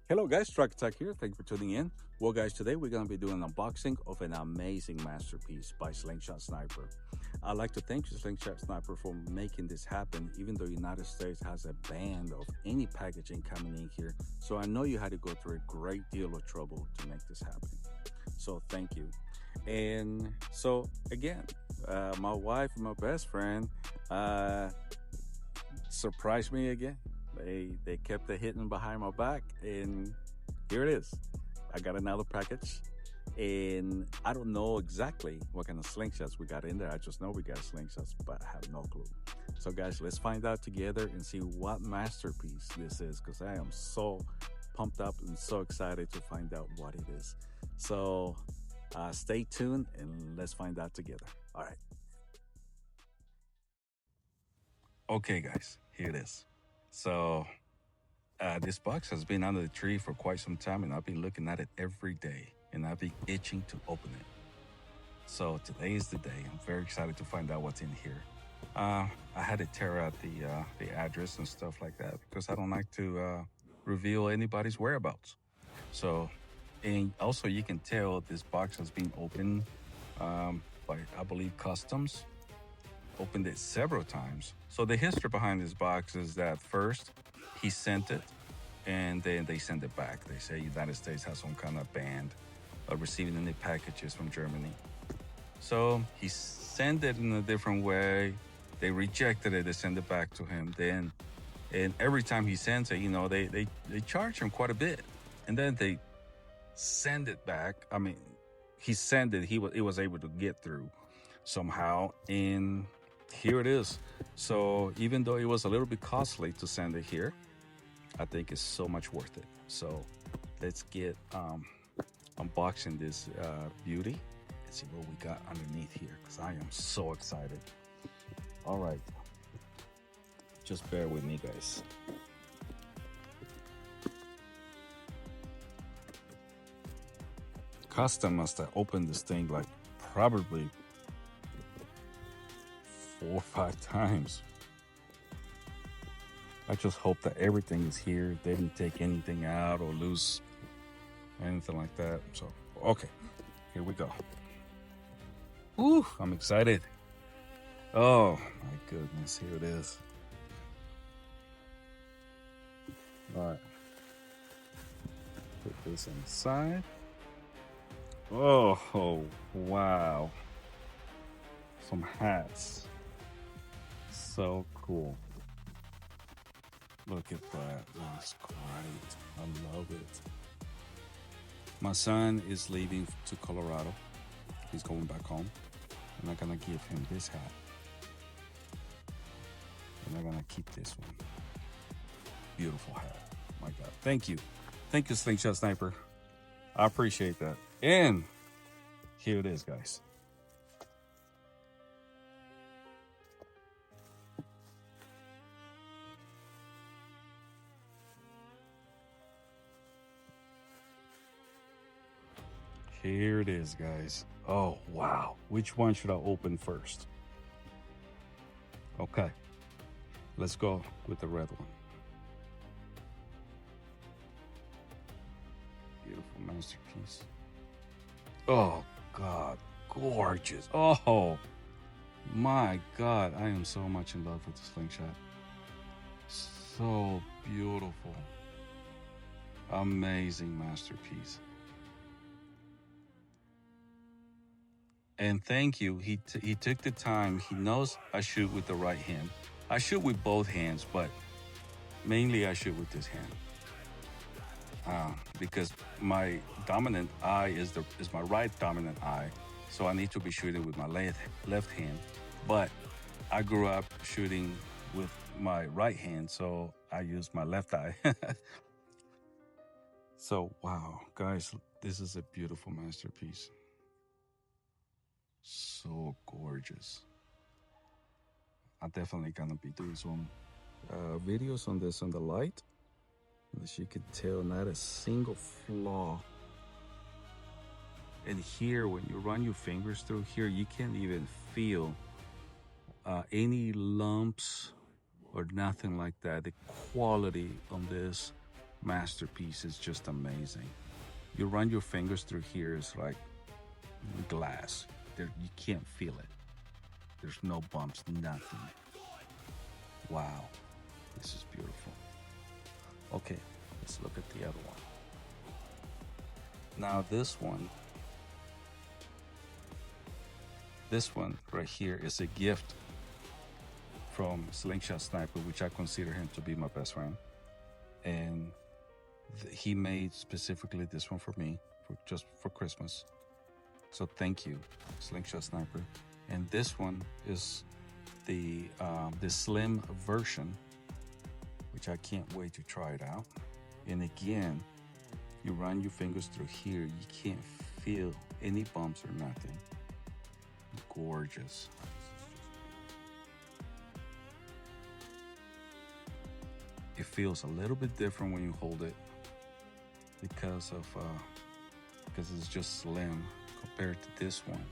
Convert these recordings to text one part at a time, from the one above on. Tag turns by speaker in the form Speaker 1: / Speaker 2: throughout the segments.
Speaker 1: Hello guys, Truck Attack here. Thank you for tuning in. Well guys, today we're going to be doing an unboxing of an amazing masterpiece by Slingshot Sniper. I'd like to thank you, Slingshot Sniper, for making this happen, even though the United States has a ban of any packaging coming in here. So I know you had to go through a great deal of trouble to make this happen. So thank you. And so again, my wife and my best friend surprised me again. They kept it hidden behind my back, and here it is. I got another package, and I don't know exactly what kind of slingshots we got in there. I just know we got slingshots, but I have no clue. So, guys, let's find out together and see what masterpiece this is, because I am so pumped up and so excited to find out what it is. So, stay tuned and let's find out together. All right. Okay, guys, here it is. So this box has been under the tree for quite some time, and I've been looking at it every day, and I've been itching to open it. So today is the day. I'm very excited to find out what's in here. I had to tear out the address and stuff like that because I don't like to reveal anybody's whereabouts. So, and also you can tell this box has been opened by, I believe, Customs. Opened it several times. So the history behind this box is that first he sent it and then they send it back. They say United States has some kind of ban of receiving any packages from Germany. So he sent it in a different way. They rejected it, they send it back to him. Then, and every time he sends it, they charge him quite a bit. And then they send it back. I mean, he sent it, it was able to get through somehow, and here it is. So even though it was a little bit costly to send it here, I think it's so much worth it. So let's get unboxing this beauty and see what we got underneath here, because I am so excited. All right, just bear with me, guys. Custom must have opened this thing like probably 4 or 5 times. I just hope that everything is here. They didn't take anything out or lose anything like that. So, okay, here we go. Ooh, I'm excited. Oh my goodness, here it is. All right, put this inside. Oh, wow. Some hats. So cool. Look at that. That's great. I love it. My son is leaving to Colorado. He's going back home. And I'm gonna give him this hat. And I'm gonna keep this one. Beautiful hat. My God. Thank you. Thank you, Slingshot Sniper. I appreciate that. And here it is, guys. Here it is, guys. Oh, wow. Which one should I open first? Okay. Let's go with the red one. Beautiful masterpiece. Oh, God. Gorgeous. Oh, my God. I am so much in love with the slingshot. So beautiful. Amazing masterpiece. And thank you. He took the time. He knows I shoot with the right hand. I shoot with both hands, but mainly I shoot with this hand. Because my dominant eye is my right dominant eye, so I need to be shooting with my left hand. But I grew up shooting with my right hand, so I use my left eye. So wow, guys, this is a beautiful masterpiece. So gorgeous. I'm definitely gonna be doing some videos on this on the light. As you can tell, not a single flaw. And here, when you run your fingers through here, you can't even feel any lumps or nothing like that. The quality on this masterpiece is just amazing. You run your fingers through here, it's like glass. There, you can't feel it. There's no bumps, nothing. Wow, this is beautiful. Okay, let's look at the other one. Now this one right here is a gift from Slingshot Sniper, which I consider him to be my best friend. And he made specifically this one for me, just for Christmas. So thank you, Slingshot Sniper. And this one is the slim version, which I can't wait to try it out. And again, you run your fingers through here, you can't feel any bumps or nothing. Gorgeous. It feels a little bit different when you hold it because it's just slim compared to this one.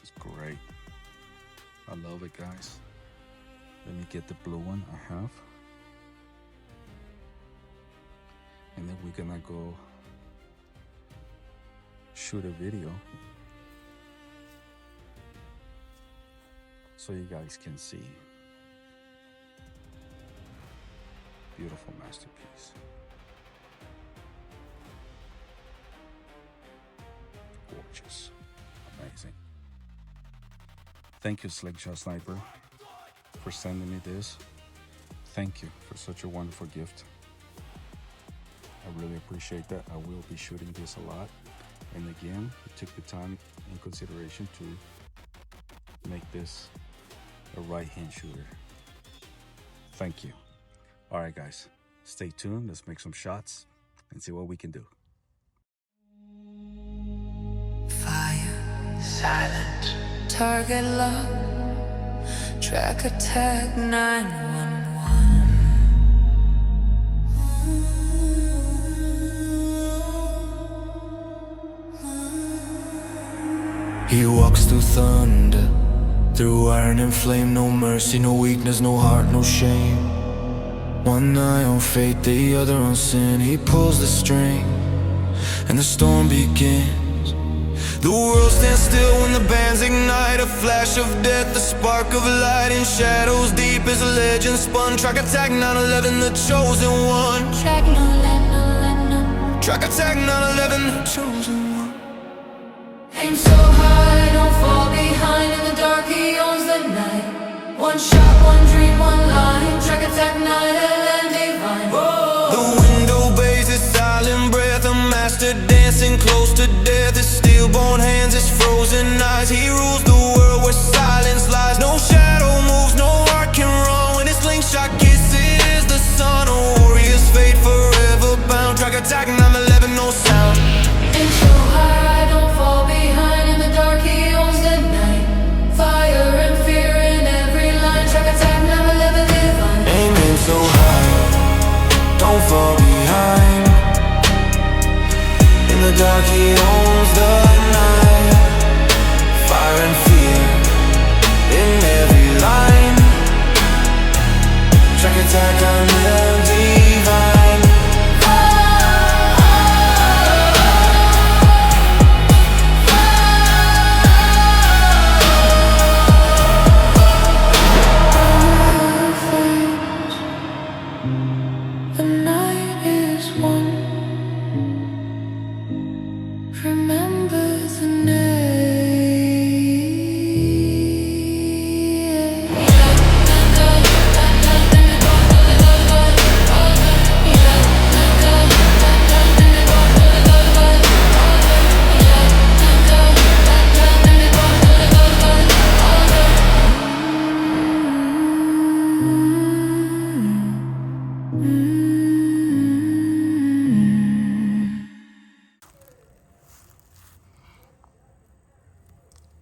Speaker 1: It's great. I love it, guys. Let me get the blue one I have. And then we're gonna go shoot a video so you guys can see. Beautiful masterpiece. Gorgeous. Amazing. Thank you, Slingshot Sniper, for sending me this. Thank you for such a wonderful gift. I really appreciate that. I will be shooting this a lot. And again, you took the time in consideration to make this a right-hand shooter. Thank you. All right, guys, stay tuned. Let's make some shots and see what we can do.
Speaker 2: Fire, silent, target lock, track attack 911. He walks through thunder, through iron and flame. No mercy, no weakness, no heart, no shame. One eye on fate, the other on sin. He pulls the string, and the storm begins. The world stands still when the bands ignite. A flash of death, a spark of light. In shadows deep as a legend spun. Track attack 911, the chosen one. Track 911. Track attack 911, the chosen one. Aim so high, don't fall behind. In the dark he owns the night. One shot, one dream, one line. Track attack 911 divine. Whoa. The window bays his silent breath. A master dancing close to death. His stillborn hands, his frozen eyes. He rules the world where silence lies. No shadow moves, no heart can run. When his slingshot kisses the sun. A warrior's fate forever bound. Track attack 911, no sound. Aim so high, don't fall behind. In the dark he owns the night. Fire and fear in every line. Track attack 911 divine. Aiming so high, don't fall behind. In the dark he owns the night. Fire and fear in every line. Track attack 911 divine. The night is one. Remember the name.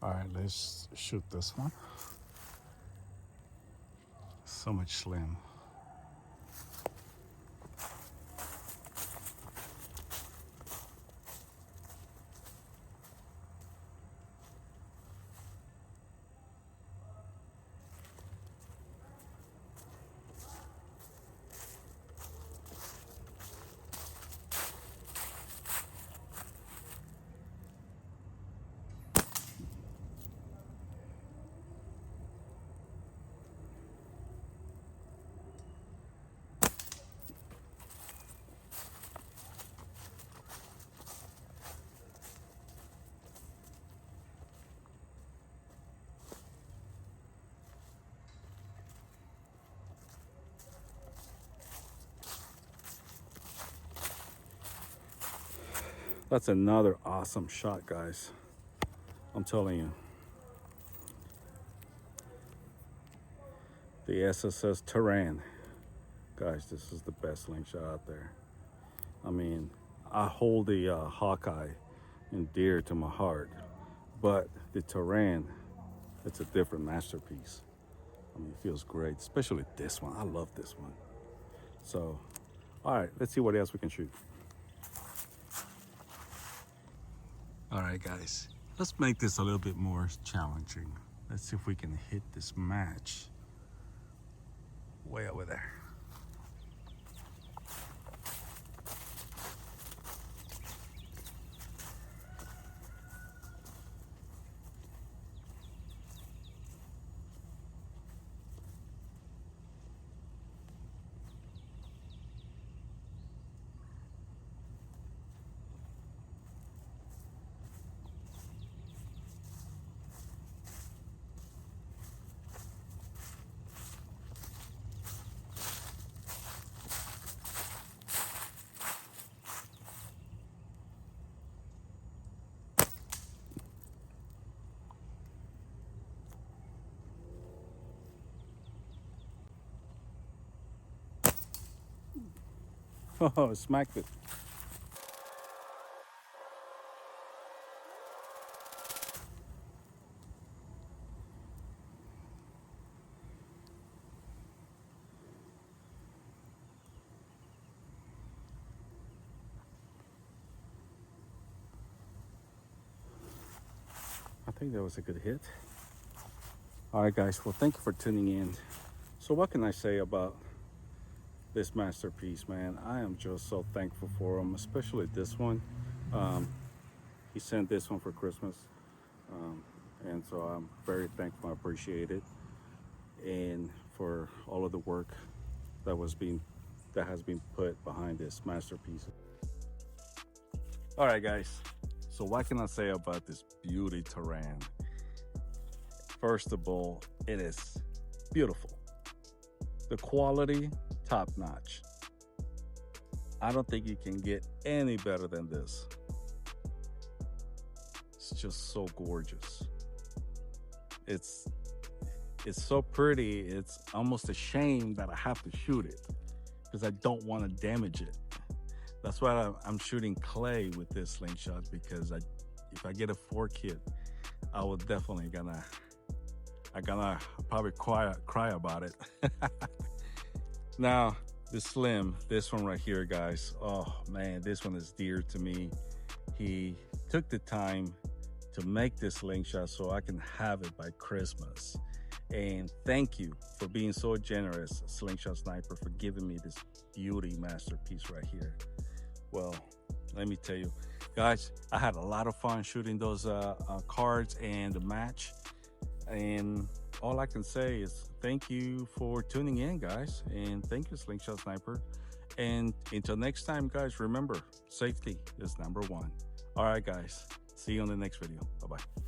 Speaker 1: All right, let's shoot this one. So much slim. That's another awesome shot, guys. I'm telling you. The SSS Turan. Guys, this is the best slingshot out there. I mean, I hold the Hawkeye and dear to my heart, but the Turan, it's a different masterpiece. I mean, it feels great, especially this one. I love this one. So, all right, let's see what else we can shoot. All right, guys, let's make this a little bit more challenging. Let's see if we can hit this match way over there. Oh, smacked it. I think that was a good hit. All right, guys. Well, thank you for tuning in. So what can I say about this masterpiece, man? I am just so thankful for him, especially this one. He sent this one for Christmas. And so I'm very thankful. I appreciate it. And for all of the work that has been put behind this masterpiece. All right, guys. So what can I say about this beauty Turan? First of all, it is beautiful. The quality, top notch. I don't think you can get any better than this. It's just so gorgeous. It's so pretty. It's almost a shame that I have to shoot it because I don't want to damage it. That's why I'm shooting clay with this slingshot, because if I get a 4 kit, I will definitely gonna probably cry about it. Now, the Slim, this one right here, guys. Oh man, this one is dear to me. He took the time to make this slingshot so I can have it by Christmas. And thank you for being so generous, Slingshot Sniper, for giving me this beauty masterpiece right here. Well, let me tell you, guys, I had a lot of fun shooting those cards and the match. And all I can say is thank you for tuning in, guys. And thank you, Slingshot Sniper. And until next time, guys, remember, safety is #1. All right, guys. See you on the next video. Bye-bye.